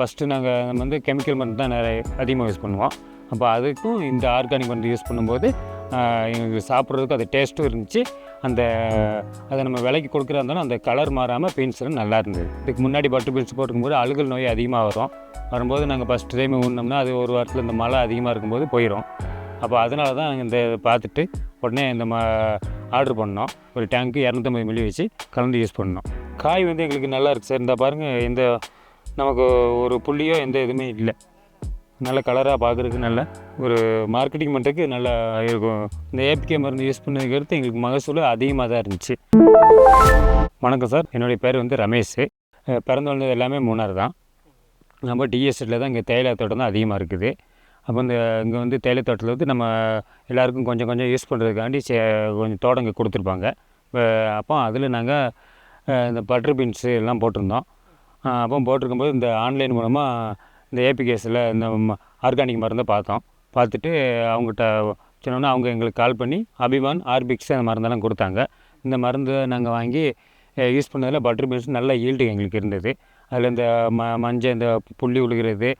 First நாங்கள் வந்து chemical மருந்து தான் அதிகமாக யூஸ் பண்ணுவோம். அப்போ அதுக்கும் இந்த ஆர்கானிக் மருந்து யூஸ் பண்ணும்போது எங்களுக்கு சாப்பிட்றதுக்கு அது டேஸ்ட்டும் இருந்துச்சு. அதை நம்ம விலைக்கு கொடுக்குறா இருந்தாலும் அந்த கலர் மாறாமல் பீன்ஸ்லாம் நல்லா இருந்தது. இதுக்கு முன்னாடி பட்டர் பீன்ஸ் போட்டுக்கும்போது அழுகல் நோய் அதிகமாக வரும்போது நாங்கள் ஃபஸ்ட் டைம் ஊறினோம்னா அது ஒரு வாரத்தில் இந்த மழை அதிகமாக இருக்கும்போது போயிடும். அப்போ அதனால தான் நாங்கள் இந்த பார்த்துட்டு உடனே இந்த ஆர்டர் பண்ணோம். ஒரு டேங்க்கு 250 மில்லி வச்சு கலந்து யூஸ் பண்ணோம். காய் வந்து எங்களுக்கு நல்லா இருக்குது சார். இந்த பாருங்கள், நமக்கு ஒரு புள்ளியோ எந்த இதுவுமே இல்லை. நல்ல கலராக பார்க்குறதுக்கு நல்ல ஒரு மார்க்கெட்டிங் பண்ணுறதுக்கு நல்லா இருக்கும். இந்த ஏபிகே மருந்து யூஸ் பண்ணதுக்கு எங்களுக்கு மகசூல் அதிகமாக தான் இருந்துச்சு. வணக்கம் சார், என்னுடைய பேர் வந்து ரமேஷ். பிறந்து வளர்ந்தது எல்லாமே மூணார் தான். நம்ம டிஎஸ்டில் தான் இங்கே தேயிலை தோட்டம் தான் அதிகமாக இருக்குது. அப்போ இங்கே வந்து தேயிலை தோட்டத்தில் வந்து நம்ம எல்லாேருக்கும் கொஞ்சம் கொஞ்சம் யூஸ் பண்ணுறதுக்காண்டி கொஞ்சம் தோட்டம் இங்கே கொடுத்துருப்பாங்க. அப்போ அதில் நாங்கள் இந்த பட்டர் பீன்ஸு எல்லாம் போட்டிருந்தோம். அப்போ போட்டிருக்கும்போது இந்த ஆன்லைன் மூலமாக இந்த ஏபிகேஸில் இந்த ஆர்கானிக் மருந்தை பார்த்துட்டு அவங்ககிட்ட சொன்னோன்னா அவங்க எங்களுக்கு கால் பண்ணி அபிமான், ஆர்பிக்ஸ் அந்த மருந்தெல்லாம் கொடுத்தாங்க. இந்த மருந்து நாங்கள் வாங்கி யூஸ் பண்ணதில் பட்டர் பீன்ஸ் நல்ல ஈல்டு எங்களுக்கு இருந்தது. அதில் இந்த மஞ்சள் இந்த புள்ளி விழுகிறது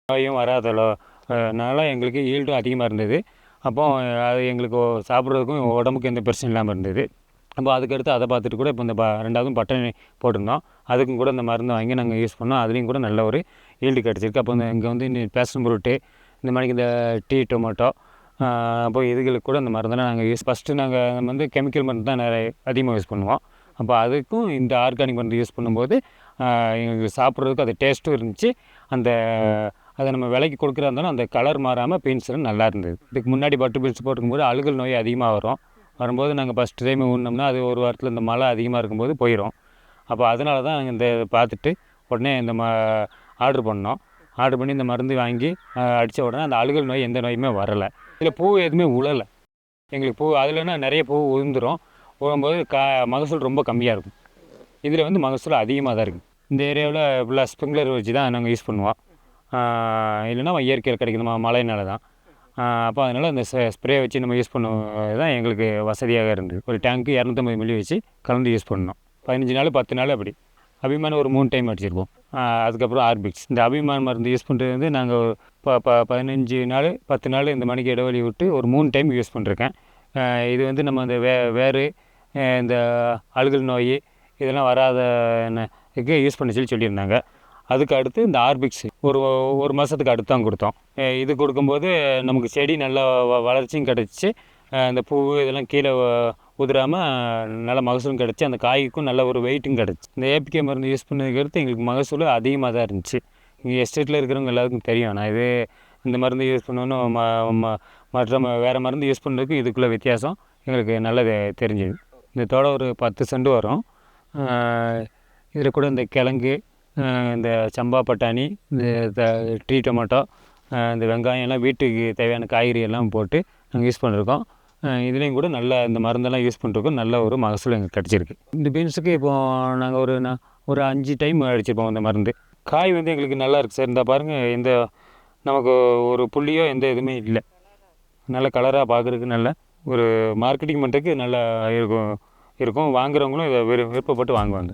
நோயும் வராதனால எங்களுக்கு ஈல்டும் அதிகமாக இருந்தது. அப்போ அது எங்களுக்கு சாப்பிட்றதுக்கும் உடம்புக்கு எந்த பிரச்சனையும் இல்லாமல் இருந்தது. அப்போ அதுக்கடுத்து அதை பார்த்துட்டு கூட இப்போ இந்த ரெண்டாவதும் பட்டணி போட்டிருந்தோம். அதுக்கும் கூட இந்த மருந்தை வாங்கி நாங்கள் யூஸ் பண்ணோம். அதுலேயும் கூட நல்ல ஒரு ஈல்டு கிடச்சிருக்கு. அப்போ இங்கே வந்து பேஷன் ஃப்ரூட்டு, இந்த மாதிரி இந்த டீ டொமேட்டோ, அப்போ இதுகளுக்கு கூட இந்த மருந்தெல்லாம் நாங்கள் ஃபஸ்ட்டு நாங்கள் வந்து கெமிக்கல் மருந்து தான் அதிகமாக யூஸ் பண்ணுவோம். அப்போ அதுக்கும் இந்த ஆர்கானிக் மருந்து யூஸ் பண்ணும்போது எங்களுக்கு சாப்பிட்றதுக்கு அது டேஸ்ட்டும் இருந்துச்சு. அதை நம்ம விலைக்கு கொடுக்குறா இருந்தாலும் அந்த கலர் மாறாமல் பீன்ஸ்லாம் நல்லா இருந்தது. இதுக்கு முன்னாடி பட்டர் பீன்ஸ் போட்டுக்கும்போது அழுகல் நோய் அதிகமாக வரும்போது நாங்கள் ஃபஸ்ட் டைம் ஊறினோம்னா அது ஒரு வாரத்தில் இந்த மழை அதிகமாக இருக்கும்போது போயிடும். அப்போ அதனால தான் நாங்கள் இந்த பார்த்துட்டு உடனே இந்த ஆர்டர் பண்ணோம். ஆர்டர் பண்ணி இந்த மருந்து வாங்கி அடித்த உடனே அந்த அழுகல் நோய் எந்த நோயுமே வரலை. இதில் பூ எதுவுமே உழலை எங்களுக்கு. அதுலன்னா நிறைய பூ உதிர்ந்துடும். உழும்போது மகசூல் ரொம்ப கம்மியாக இருக்கும். இதில் வந்து மகசூல் அதிகமாக தான் இருக்குது. இந்த ஏரியாவில் ஃபுல்லாக ஸ்ப்ரிங்க்லர் வச்சு தான் நாங்கள் யூஸ் பண்ணுவோம். இல்லைன்னா இயற்கையில் கிடைக்கிற மழையினால தான். அப்போ அதனால் அந்த ஸ்ப்ரே வச்சு நம்ம யூஸ் பண்ணுவது தான் எங்களுக்கு வசதியாக இருந்தது. ஒரு டேங்க்கு 250 மில்லி வச்சு கலந்து யூஸ் பண்ணோம். 15 நாள் 10 நாள் அப்படி. அபிமானம் ஒரு 3 டைம் அடிச்சிருப்போம். அதுக்கப்புறம் ஆர்பிக்ஸ். இந்த அபிமான் மருந்து யூஸ் பண்ணுறது வந்து நாங்கள் 15 நாள் 10 நாள் இந்த மணிக்கு இடைவெளி விட்டு ஒரு 3 டைம் யூஸ் பண்ணிருக்கேன். இது வந்து நம்ம அந்த வேறு இந்த அழுகல் நோய் இதெல்லாம் வராத யூஸ் பண்ண சொல்லியிருந்தாங்க. அதுக்கு அடுத்து இந்த ஆர்பிக்ஸ் ஒரு மாதத்துக்கு அடுத்து தான் கொடுத்தோம். இது கொடுக்கும்போது நமக்கு செடி நல்லா வளர்ச்சியும் கிடச்சி, இந்த பூ இதெல்லாம் கீழே உதிராமல் நல்ல மகசூலும் கிடச்சி, அந்த காய்க்கும் நல்ல ஒரு வெயிட்டும் கிடச்சி. இந்த ஏபிகே மருந்து யூஸ் பண்ணதுக்கு அடுத்து எங்களுக்கு மகசூல் அதிகமாக தான் இருந்துச்சு. இங்கே எஸ்டேட்டில் இருக்கிறவங்க எல்லாருக்கும் தெரியும். நான் இந்த மருந்து யூஸ் பண்ணணும் மற்ற வேறு மருந்து யூஸ் பண்ணுறதுக்கு இதுக்குள்ளே வித்தியாசம் எங்களுக்கு நல்லது தெரிஞ்சுது. இந்த தோட்டம் ஒரு 10 சென்ட் வரும். இதில் கூட இந்த கிழங்கு, இந்த சம்பா பட்டாணி, இந்த டீ டொமேட்டோ, இந்த வெங்காயம் எல்லாம் வீட்டுக்கு தேவையான காய்கறி எல்லாம் போட்டு நாங்கள் யூஸ் பண்ணியிருக்கோம். இதுலேயும் கூட நல்ல இந்த மருந்தெல்லாம் யூஸ் பண்ணிருக்கோம். நல்ல ஒரு மகசூல் எங்களுக்கு கிடச்சிருக்கு. இந்த பீன்ஸுக்கு இப்போது நாங்கள் ஒரு 5 டைம் அடிச்சிருப்போம் இந்த மருந்து. காய் வந்து எங்களுக்கு நல்லா இருக்குது சார். இந்த பாருங்கள், நமக்கு ஒரு புள்ளியோ எந்த இதுவுமே இல்லை. நல்ல கலராக பார்க்குறதுக்கு நல்ல ஒரு மார்க்கெட்டிங் பண்ணுறதுக்கு நல்லா இருக்கும். வாங்குறவங்களும் இதை விருப்பப்பட்டு வாங்குவாங்க.